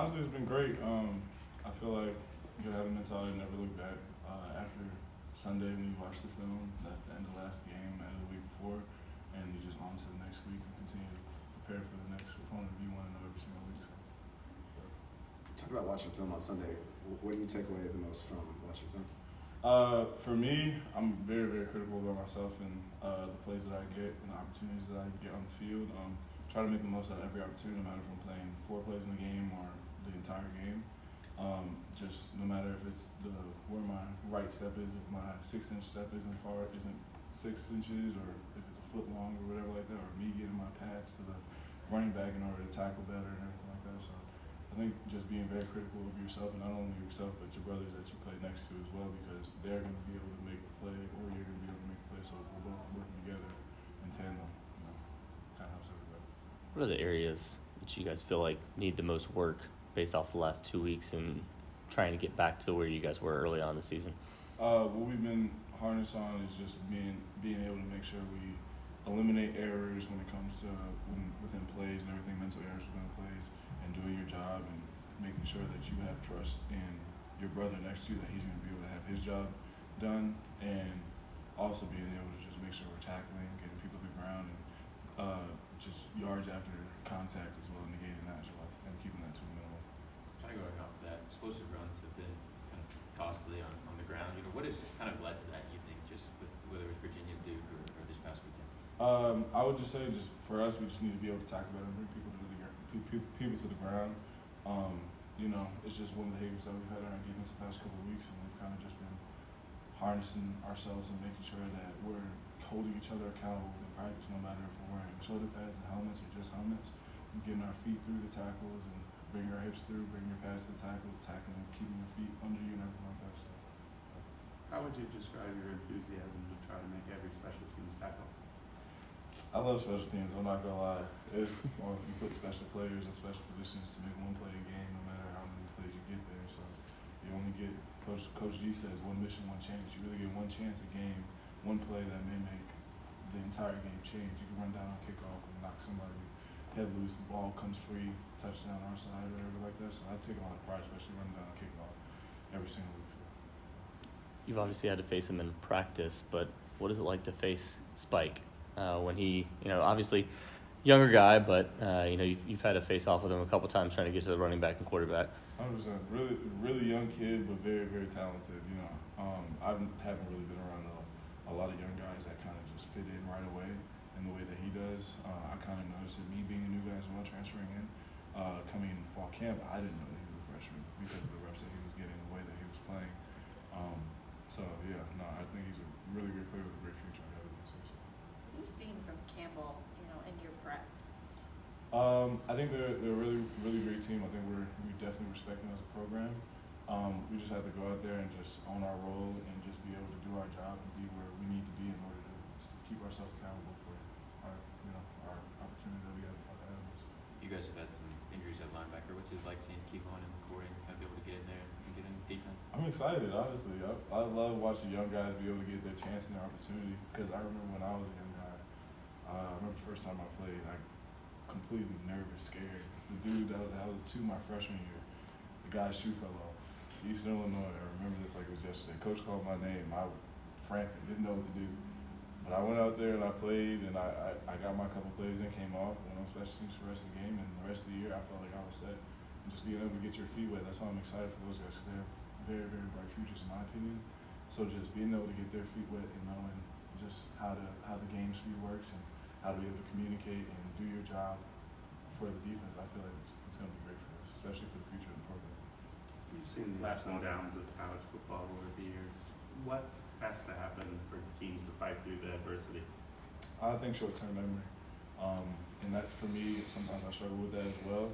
Honestly, it's been great. I feel like you have a mentality to never look back. After Sunday, when you watch the film, that's the end of the last game, end of the week before, and you just on to the next week and continue to prepare for the next opponent you want to know every single week. So. Talk about watching film on Sunday. What do you take away the most from watching film? For me, I'm very, very critical about myself and the plays that I get and the opportunities that I get on the field. Try to make the most out of every opportunity, no matter if I'm playing 4 plays in the game or the entire game. Just no matter if it's where my right step is, if my 6-inch step isn't 6 inches, or if it's a foot long or whatever like that, or me getting my pads to the running back in order to tackle better and everything like that. So I think just being very critical of yourself, and not only yourself but your brothers that you play next to as well, because they're going to be able to make the play, or you're going to be able to make the play. So we're both working together in tandem. Kind of helps everybody. What are the areas that you guys feel like need the most work based off the last 2 weeks and trying to get back to where you guys were early on in the season? What we've been harnessed on is just being able to make sure we eliminate errors when it comes to within plays and everything, mental errors within plays, and doing your job and making sure that you have trust in your brother next to you, that he's going to be able to have his job done, and also being able to just make sure we're tackling, getting people to the ground, and just yards after contact as well, negating that as well, and keeping that to a minimum. Kind of going off of that, explosive runs have been kind of costly on the ground. What has kind of led to that, you think, just with whether it's Virginia, Duke, or this past weekend? I would just say, just for us, we just need to be able to tackle better and bring people to the ground. It's just one of the haters that we've had on our defense the past couple of weeks, and we've kind of just been harnessing ourselves and making sure that we're holding each other accountable in practice, no matter if we're wearing shoulder pads and helmets or just helmets, and getting our feet through the tackles and bringing our hips through, bringing your pads to the tackles, tackling, keeping your feet under you and everything like that. So. How would you describe your enthusiasm to try to make every special teams tackle? I love special teams, I'm not gonna lie. You put special players in special positions to make one play a game, no matter how many plays you get there. So you only get, Coach G says, one mission, one chance. You really get one chance a game, one play that may make the entire game change. You can run down on kickoff and knock somebody head loose, the ball comes free, touchdown our side, or whatever like that. So I take a lot of pride, especially running down on kickoff every single week. You've obviously had to face him in practice, but what is it like to face Spike when he, obviously younger guy, but you've had to face off with him a couple times trying to get to the running back and quarterback? 100%. Really, really young kid, but very, very talented. I haven't really been around a lot of young guys that kind of just fit in right away in the way that he does. I kind of noticed it, me being a new guy as well, transferring in, coming in fall camp. I didn't know that he was a freshman because of the reps that he was getting, the way that he was playing. I think he's a really great player with a great future ahead of him too. So. What have you seen from Campbell, in your prep? I think they're a really, really great team. I think we definitely respect them as a program. We just have to go out there and just own our role and just be able to do our job and be where we need to be in order to keep ourselves accountable for our opportunity that we have ahead of us. You guys have had some injuries at linebacker. What's it like seeing Kevon in the court and kind of be able to get in there and get in defense? I'm excited, honestly. I love watching young guys be able to get their chance and their opportunity, because I remember when I was a young guy, I remember the first time I played, completely nervous, scared. The dude that was my freshman year, the guy's shoe fell off. Eastern Illinois, I remember this like it was yesterday. Coach called my name. I was frantic, didn't know what to do. But I went out there and I played, and I got my couple plays in, came off, went on special teams for the rest of the game, and the rest of the year I felt like I was set. And just being able to get your feet wet, that's why I'm excited for those guys, because they have very, very bright futures in my opinion. So just being able to get their feet wet and knowing just how the game speed works and how to be able to communicate and do your job for the defense, I feel like it's going to be great for us, especially for the future of the program. You've seen the ups and downs of college football over the years. What has to happen for teams to fight through the adversity? I think short-term memory. And that, for me, sometimes I struggle with that as well.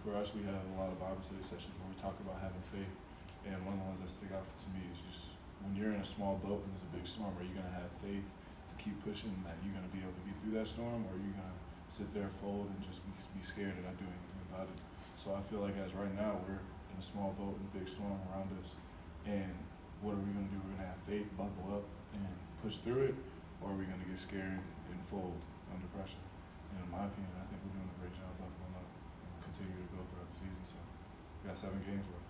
For us, we have a lot of Bible study sessions where we talk about having faith. And one of the ones that stick out to me is just when you're in a small boat and there's a big storm, are you going to have faith to keep pushing, that you're going to be able to get through that storm, or are you going to sit there, fold, and just be scared and not do anything about it? So I feel like as right now, we're in a small boat and a big storm around us. And what are we going to do? We're going to have faith, buckle up, and push through it, or are we going to get scared and fold under pressure? And in my opinion, I think we're doing a great job buckling up and continue to go throughout the last 7 games were.